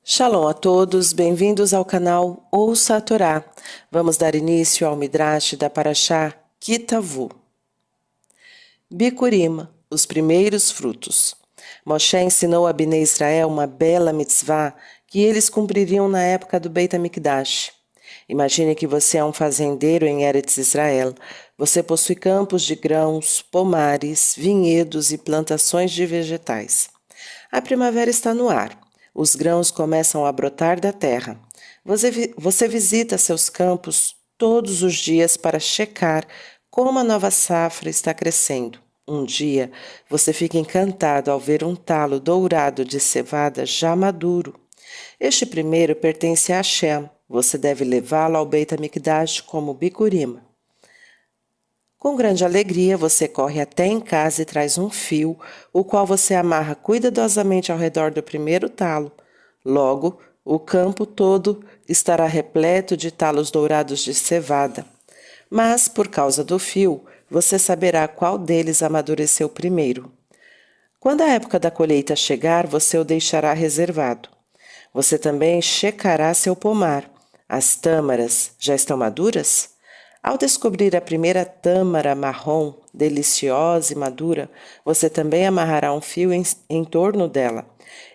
Shalom a todos, bem-vindos ao canal Ouça a Torá. Vamos dar início ao Midrash da Parashá Ki-Tavu. Bikurim, os primeiros frutos. Moshe ensinou a Bnei Israel uma bela mitzvah que eles cumpririam na época do Beit HaMikdash. Imagine que você é um fazendeiro em Eretz Israel. Você possui campos de grãos, pomares, vinhedos e plantações de vegetais. A primavera está no ar. Os grãos começam a brotar da terra. Você visita seus campos todos os dias para checar como a nova safra está crescendo. Um dia, você fica encantado ao ver um talo dourado de cevada já maduro. Este primeiro pertence a Hashem. Você deve levá-lo ao Beit HaMikdash como bikurim. Com grande alegria, você corre até em casa e traz um fio, o qual você amarra cuidadosamente ao redor do primeiro talo. Logo, o campo todo estará repleto de talos dourados de cevada. Mas, por causa do fio, você saberá qual deles amadureceu primeiro. Quando a época da colheita chegar, você o deixará reservado. Você também checará seu pomar. As tâmaras já estão maduras? Ao descobrir a primeira tâmara marrom, deliciosa e madura, você também amarrará um fio em torno dela.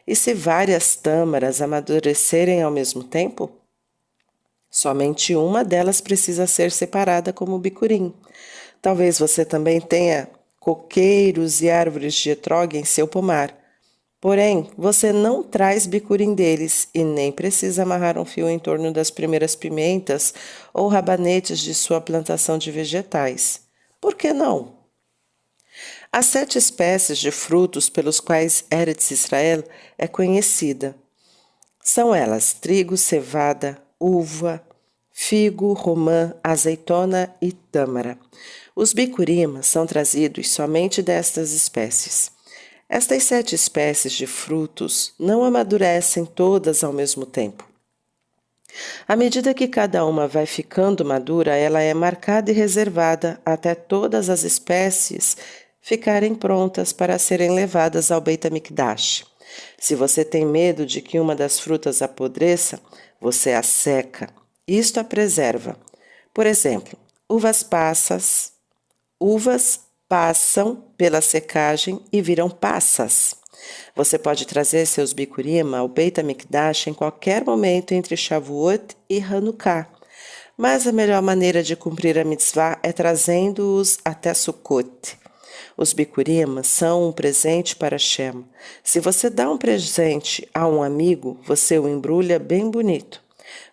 E se várias tâmaras amadurecerem ao mesmo tempo? Somente uma delas precisa ser separada como bicurim. Talvez você também tenha coqueiros e árvores de etrog em seu pomar. Porém, você não traz bicurim deles e nem precisa amarrar um fio em torno das primeiras pimentas ou rabanetes de sua plantação de vegetais. Por que não? As 7 espécies de frutos pelos quais Eretz Israel é conhecida. São elas trigo, cevada, uva, figo, romã, azeitona e tâmara. Os bicurim são trazidos somente destas espécies. Estas 7 espécies de frutos não amadurecem todas ao mesmo tempo. À medida que cada uma vai ficando madura, ela é marcada e reservada até todas as espécies ficarem prontas para serem levadas ao Beit HaMikdash. Se você tem medo de que uma das frutas apodreça, você a seca. Isto a preserva. Por exemplo, uvas passam pela secagem e viram passas. Você pode trazer seus bikurim ao Beit HaMikdash em qualquer momento entre Shavuot e Hanukkah. Mas a melhor maneira de cumprir a mitzvah é trazendo-os até Sukkot. Os bikurim são um presente para Hashem. Se você dá um presente a um amigo, você o embrulha bem bonito.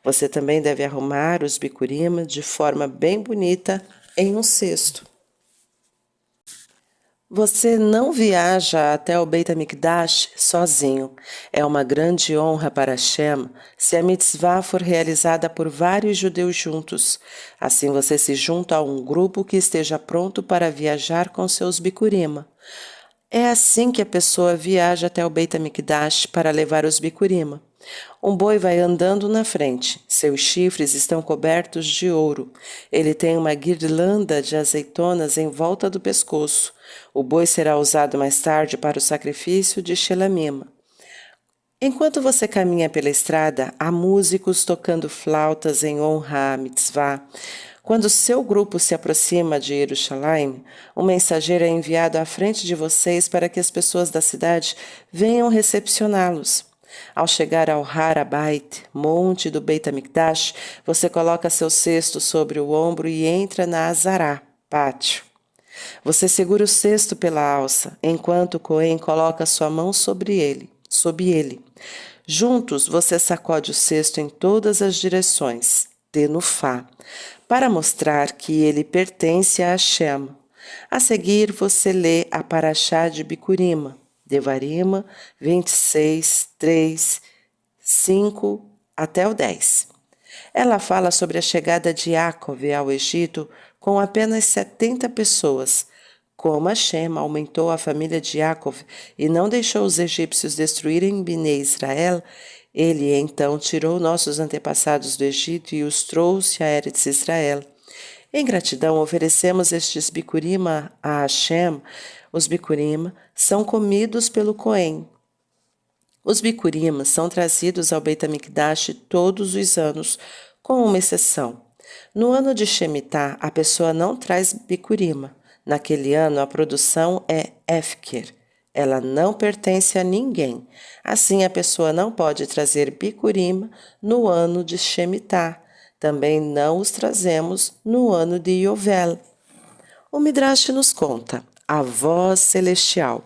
Você também deve arrumar os bikurim de forma bem bonita em um cesto. Você não viaja até o Beit HaMikdash sozinho. É uma grande honra para Hashem se a mitzvah for realizada por vários judeus juntos. Assim você se junta a um grupo que esteja pronto para viajar com seus bikurim. É assim que a pessoa viaja até o Beit HaMikdash para levar os bikurim. Um boi vai andando na frente. Seus chifres estão cobertos de ouro. Ele tem uma guirlanda de azeitonas em volta do pescoço. O boi será usado mais tarde para o sacrifício de Shelamim. Enquanto você caminha pela estrada, há músicos tocando flautas em honra à mitzvah. Quando seu grupo se aproxima de Jerusalém, um mensageiro é enviado à frente de vocês para que as pessoas da cidade venham recepcioná-los. Ao chegar ao Har HaBait, monte do Beit HaMikdash, você coloca seu cesto sobre o ombro e entra na Azará, pátio. Você segura o cesto pela alça, enquanto o Cohen coloca sua mão sob ele. Juntos, você sacode o cesto em todas as direções, tenufá, para mostrar que ele pertence a Hashem. A seguir, você lê a Parashá de Bikurim, Devarim 26, 3, 5 até o 10. Ela fala sobre a chegada de Yaakov ao Egito com apenas 70 pessoas. Como Hashem aumentou a família de Yaakov e não deixou os egípcios destruírem Bnei Israel, ele então tirou nossos antepassados do Egito e os trouxe a Eretz Israel. Em gratidão, oferecemos estes bikurim a Hashem. Os bikurim são comidos pelo Cohen. Os bikurim são trazidos ao Beit HaMikdash todos os anos, com uma exceção. No ano de Shemitah, a pessoa não traz bikurim. Naquele ano, a produção é hefker. Ela não pertence a ninguém. Assim, a pessoa não pode trazer bikurim no ano de Shemitah. Também não os trazemos no ano de Yovel. O Midrash nos conta a voz celestial.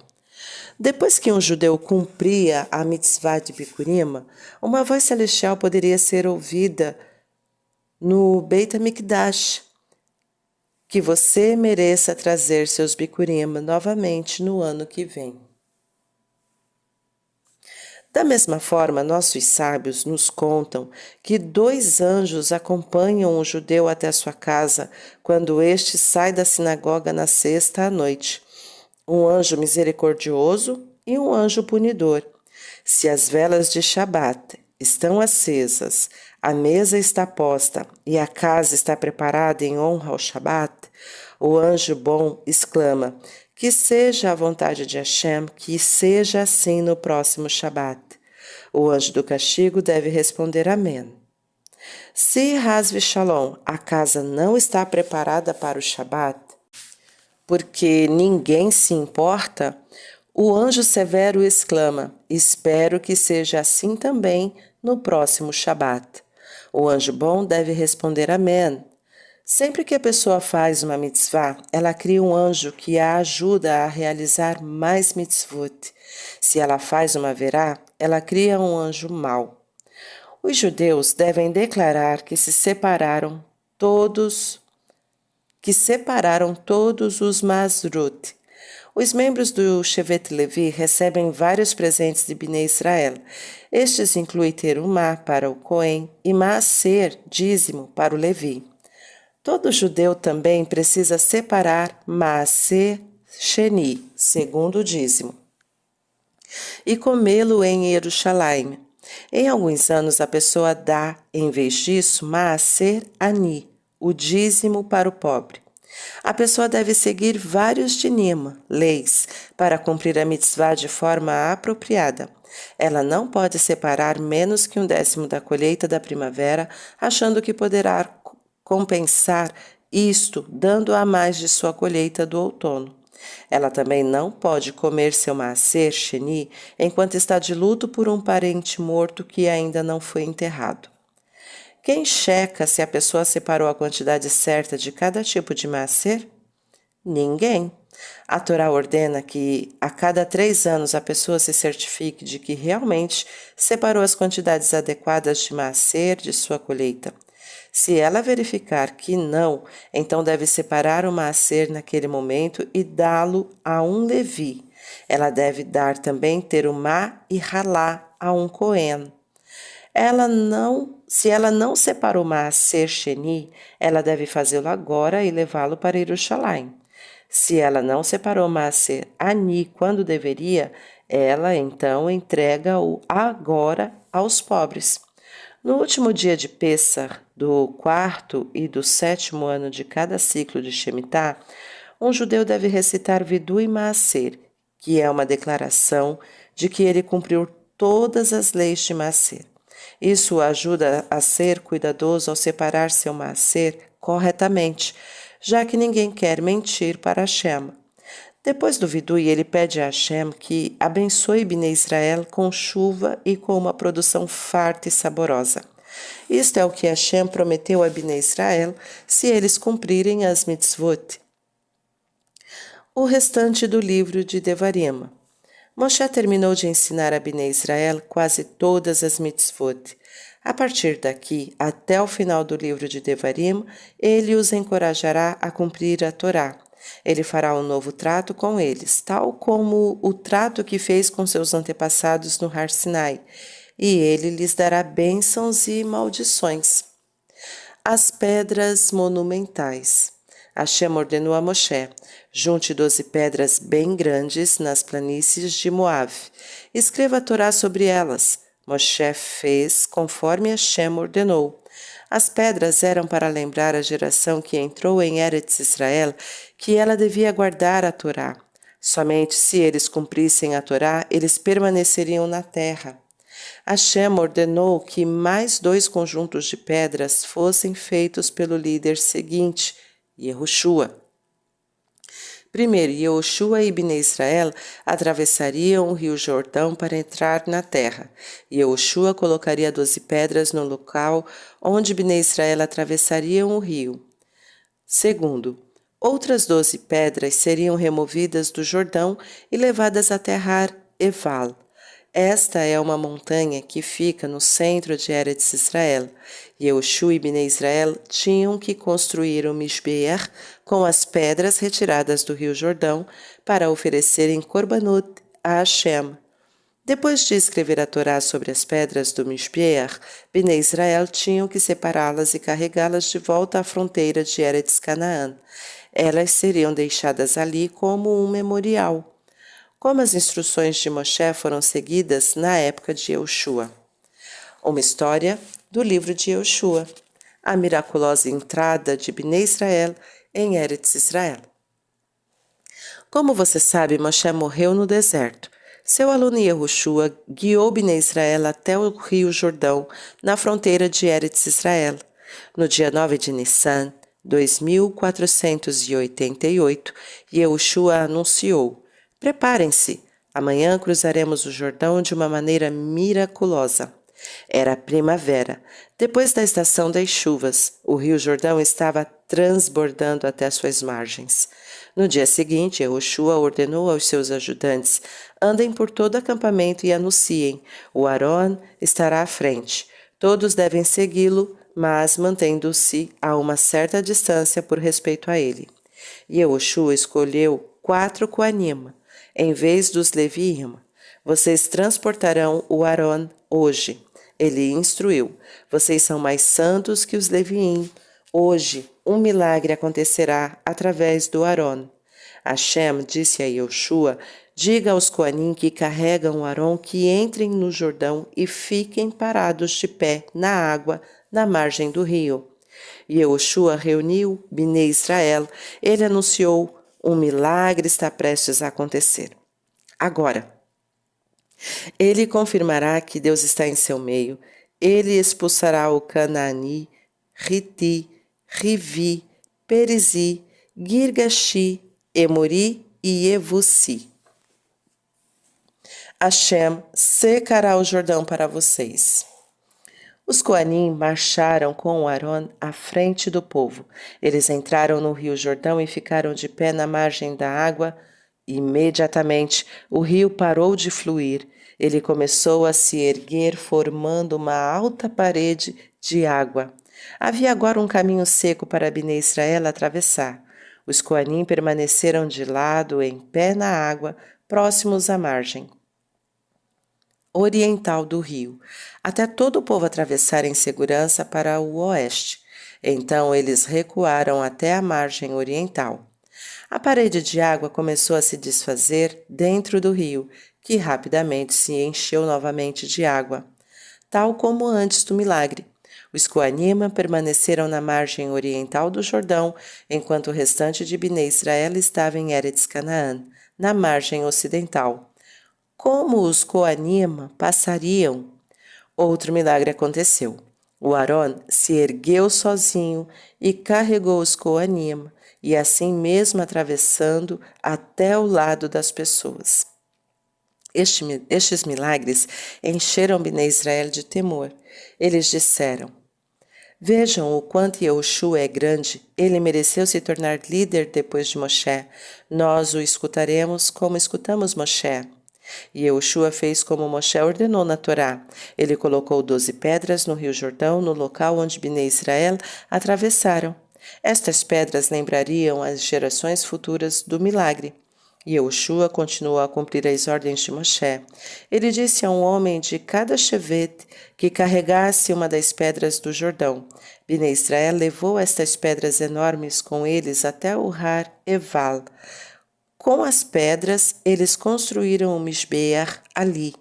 Depois que um judeu cumpria a mitzvah de bikurim, uma voz celestial poderia ser ouvida no Beit HaMikdash, que você mereça trazer seus bikurim novamente no ano que vem. Da mesma forma, nossos sábios nos contam que 2 anjos acompanham o judeu até a sua casa quando este sai da sinagoga na sexta à noite. Um anjo misericordioso e um anjo punidor. Se as velas de Shabat estão acesas, a mesa está posta e a casa está preparada em honra ao Shabat, o anjo bom exclama: que seja a vontade de Hashem, que seja assim no próximo Shabat. O anjo do castigo deve responder amém. Se Haz Shalom, a casa não está preparada para o Shabat, porque ninguém se importa, o anjo severo exclama: espero que seja assim também no próximo Shabat. O anjo bom deve responder amém. Sempre que a pessoa faz uma mitzvah, ela cria um anjo que a ajuda a realizar mais mitzvot. Se ela faz uma verá, ela cria um anjo mau. Os judeus devem declarar que separaram todos os Masrut. Os membros do Shevet Levi recebem vários presentes de Bnei Israel. Estes incluem terumá para o Cohen e maaser, dízimo, para o Levi. Todo judeu também precisa separar maaser sheni, segundo o dízimo, e comê-lo em Jerusalém. Em alguns anos, a pessoa dá, em vez disso, maaser ani, o dízimo para o pobre. A pessoa deve seguir vários dinim, leis, para cumprir a mitzvah de forma apropriada. Ela não pode separar menos que 1/10 da colheita da primavera, achando que poderá compensar isto dando a mais de sua colheita do outono. Ela também não pode comer seu maaser sheni enquanto está de luto por um parente morto que ainda não foi enterrado. Quem checa se a pessoa separou a quantidade certa de cada tipo de maaser? Ninguém. A Torá ordena que a cada 3 anos a pessoa se certifique de que realmente separou as quantidades adequadas de maaser de sua colheita. Se ela verificar que não, então deve separar o maaser naquele momento e dá-lo a um levi. Ela deve dar também terumá e halá a um cohen. Se ela não separou maaser sheni, ela deve fazê-lo agora e levá-lo para Jerusalém. Se ela não separou maaser ani quando deveria, ela então entrega-o agora aos pobres. No último dia de Pessah, do 4º e do 7º ano de cada ciclo de Shemitah, um judeu deve recitar Vidu e Maaser, que é uma declaração de que ele cumpriu todas as leis de Maaser. Isso o ajuda a ser cuidadoso ao separar seu Maaser corretamente, já que ninguém quer mentir para Hashem. Depois do Vidui, ele pede a Hashem que abençoe Bnei Israel com chuva e com uma produção farta e saborosa. Isto é o que Hashem prometeu a Bnei Israel se eles cumprirem as mitzvot. O restante do livro de Devarim. Moshe terminou de ensinar a Bnei Israel quase todas as mitzvot. A partir daqui, até o final do livro de Devarim, ele os encorajará a cumprir a Torá. Ele fará um novo trato com eles, tal como o trato que fez com seus antepassados no Har Sinai, e ele lhes dará bênçãos e maldições. As pedras monumentais. Hashem ordenou a Moshe: junte 12 pedras bem grandes nas planícies de Moav. Escreva a Torá sobre elas. Moshe fez conforme Hashem ordenou. As pedras eram para lembrar a geração que entrou em Eretz Israel que ela devia guardar a Torá. Somente se eles cumprissem a Torá, eles permaneceriam na terra. Hashem ordenou que mais 2 conjuntos de pedras fossem feitos pelo líder seguinte, Yehoshua. Primeiro, Yehoshua e Bnei Israel atravessariam o rio Jordão para entrar na terra. Yehoshua colocaria 12 pedras no local onde Bnei Israel atravessariam o rio. Segundo, outras 12 pedras seriam removidas do Jordão e levadas até Har Eval. Esta é uma montanha que fica no centro de Eretz Israel. Yehoshua e Bnei Israel tinham que construir o Mishbeach com as pedras retiradas do rio Jordão para oferecerem korbanot a Hashem. Depois de escrever a Torá sobre as pedras do Mishbeach, Bnei Israel tinham que separá-las e carregá-las de volta à fronteira de Eretz Canaã. Elas seriam deixadas ali como um memorial, como as instruções de Moshe foram seguidas na época de Yehoshua. Uma história do livro de Yehoshua, a miraculosa entrada de Bnei Israel em Eretz Israel. Como você sabe, Moshe morreu no deserto. Seu aluno Yehoshua guiou Bnei Israel até o rio Jordão, na fronteira de Eretz Israel. No dia 9 de Nissan, 2488, Yehoshua anunciou: "Preparem-se, amanhã cruzaremos o Jordão de uma maneira miraculosa." Era primavera, depois da estação das chuvas. O rio Jordão estava transbordando até suas margens. No dia seguinte, Yehoshua ordenou aos seus ajudantes: "Andem por todo o acampamento e anunciem: o Aron estará à frente. Todos devem segui-lo, mas mantendo-se a uma certa distância por respeito a ele." Yehoshua escolheu 4 Koanim, em vez dos Leviim. "Vocês transportarão o Aron hoje." Ele instruiu: "Vocês são mais santos que os Leviim. Hoje, um milagre acontecerá através do Aron." Hashem disse a Yehoshua: "Diga aos Koanim que carregam o Aron que entrem no Jordão e fiquem parados de pé na água, na margem do rio." Yehoshua reuniu Bnei Israel. Ele anunciou: "Um milagre está prestes a acontecer. Agora, ele confirmará que Deus está em seu meio. Ele expulsará o Canaani, Riti, Rivi, Perizi, Girgashi, Emori e Evusi. Hashem secará o Jordão para vocês." Os Koanim marcharam com o Aron à frente do povo. Eles entraram no rio Jordão e ficaram de pé na margem da água. Imediatamente, o rio parou de fluir. Ele começou a se erguer, formando uma alta parede de água. Havia agora um caminho seco para Bnei Israel atravessar. Os Koanim permaneceram de lado, em pé na água, próximos à margem oriental do rio, até todo o povo atravessar em segurança para o oeste. Então eles recuaram até a margem oriental. A parede de água começou a se desfazer dentro do rio, que rapidamente se encheu novamente de água, tal como antes do milagre. Os Koanim permaneceram na margem oriental do Jordão, enquanto o restante de Bnei Israel estava em Eretz Canaã, na margem ocidental. Como os Koanim passariam? Outro milagre aconteceu. O Aron se ergueu sozinho e carregou os Koanim, e assim mesmo atravessando até o lado das pessoas. Estes milagres encheram Bnei Israel de temor. Eles disseram: "Vejam o quanto Yehoshua é grande. Ele mereceu se tornar líder depois de Moshe. Nós o escutaremos como escutamos Moshe." E Yehoshua fez como Moshe ordenou na Torá. Ele colocou 12 pedras no rio Jordão, no local onde Bnei Israel atravessaram. Estas pedras lembrariam as gerações futuras do milagre. Yehoshua continuou a cumprir as ordens de Moshe. Ele disse a um homem de cada shevet que carregasse uma das pedras do Jordão. Bnei Israel levou estas pedras enormes com eles até o Har Eval. Com as pedras, eles construíram o Mishbeach ali.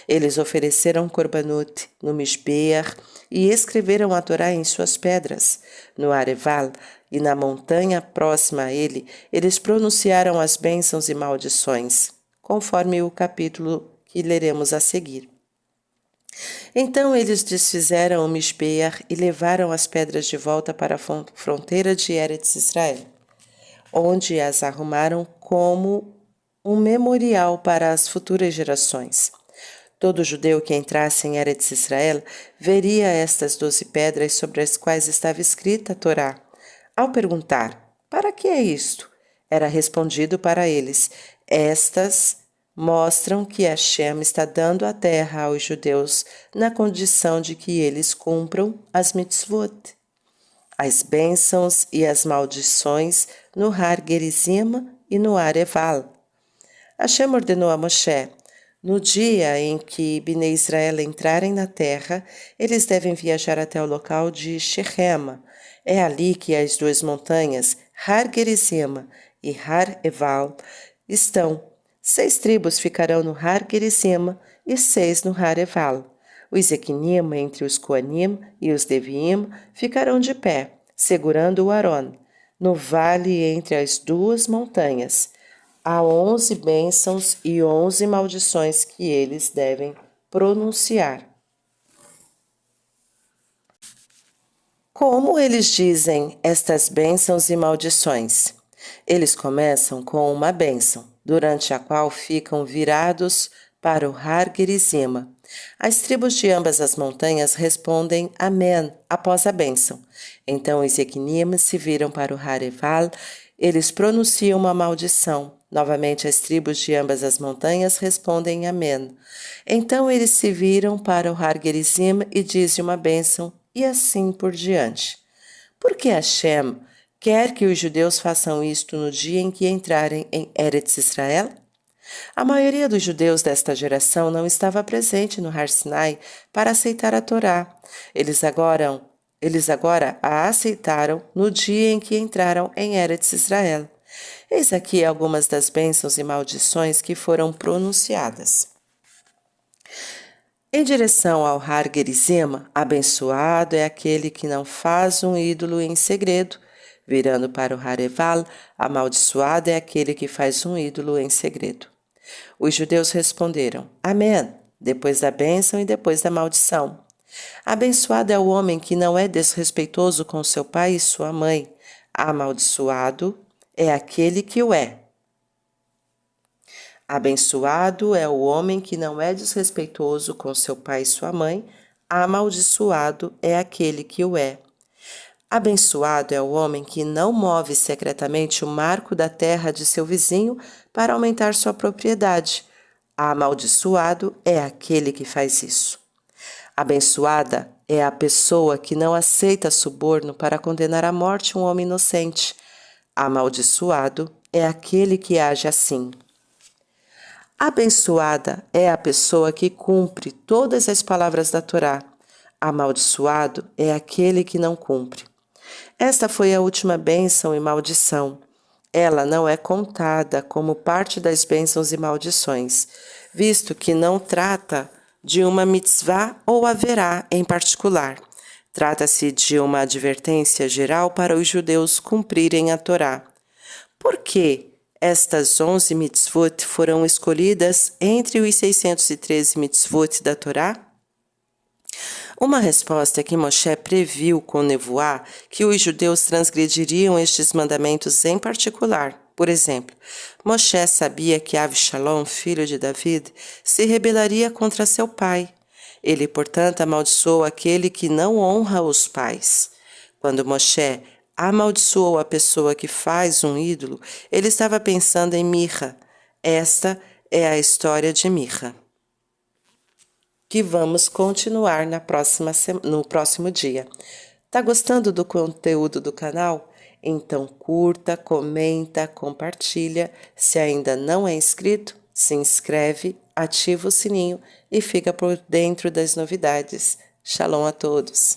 Eles ofereceram korbanot no Mishbeach e escreveram a Torá em suas pedras. No Areval, e na montanha próxima a ele, eles pronunciaram as bênçãos e maldições, conforme o capítulo que leremos a seguir. Então eles desfizeram o Misbeach e levaram as pedras de volta para a fronteira de Eretz Israel, onde as arrumaram como um memorial para as futuras gerações. Todo judeu que entrasse em Eretz Israel veria estas 12 pedras sobre as quais estava escrita a Torá. Ao perguntar, para que é isto? Era respondido para eles, estas mostram que Hashem está dando a terra aos judeus na condição de que eles cumpram as mitzvot, as bênçãos e as maldições no Har Gerizim e no Har Eval. Hashem ordenou a Moshe, no dia em que Bnei Israel entrarem na terra, eles devem viajar até o local de Shechem. É ali que as duas montanhas, Har Gerizim e Har Eval, estão. 6 tribos ficarão no Har Gerizim e 6 no Har Eval. Os Equinim, entre os Coanim e os Deviim, ficarão de pé, segurando o Aron, no vale entre as duas montanhas. Há 11 bênçãos e 11 maldições que eles devem pronunciar. Como eles dizem estas bênçãos e maldições? Eles começam com uma bênção, durante a qual ficam virados para o Har Gerizim. As tribos de ambas as montanhas respondem Amém após a bênção. Então os Equinim se viram para o Har Eval, eles pronunciam uma maldição. Novamente as tribos de ambas as montanhas respondem Amém. Então eles se viram para o Har Gerizim e dizem uma bênção, e assim por diante. Por que Hashem quer que os judeus façam isto no dia em que entrarem em Eretz Israel? A maioria dos judeus desta geração não estava presente no Har Sinai para aceitar a Torá. Eles agora a aceitaram no dia em que entraram em Eretz Israel. Eis aqui algumas das bênçãos e maldições que foram pronunciadas. Em direção ao Har Gerizim, abençoado é aquele que não faz um ídolo em segredo. Virando para o Har Eval, amaldiçoado é aquele que faz um ídolo em segredo. Os judeus responderam, Amém, depois da bênção e depois da maldição. Abençoado é o homem que não é desrespeitoso com seu pai e sua mãe. Amaldiçoado é aquele que o é. Abençoado é o homem que não é desrespeitoso com seu pai e sua mãe. Amaldiçoado é aquele que o é. Abençoado é o homem que não move secretamente o marco da terra de seu vizinho para aumentar sua propriedade. Amaldiçoado é aquele que faz isso. Abençoada é a pessoa que não aceita suborno para condenar à morte um homem inocente. Amaldiçoado é aquele que age assim. Abençoada é a pessoa que cumpre todas as palavras da Torá. Amaldiçoado é aquele que não cumpre. Esta foi a última bênção e maldição. Ela não é contada como parte das bênçãos e maldições, visto que não trata de uma mitzvah ou haverá em particular. Trata-se de uma advertência geral para os judeus cumprirem a Torá. Por que estas 11 mitzvot foram escolhidas entre os 613 mitzvot da Torá? Uma resposta é que Moshe previu com nevoá que os judeus transgrediriam estes mandamentos em particular. Por exemplo, Moshe sabia que Avshalom, filho de David, se rebelaria contra seu pai. Ele, portanto, amaldiçoou aquele que não honra os pais. Quando Moshe amaldiçoou a pessoa que faz um ídolo, ele estava pensando em Mirra. Esta é a história de Mirra, que vamos continuar no próximo dia. Tá gostando do conteúdo do canal? Então curta, comenta, compartilha. Se ainda não é inscrito, se inscreve, ativa o sininho e fica por dentro das novidades. Shalom a todos!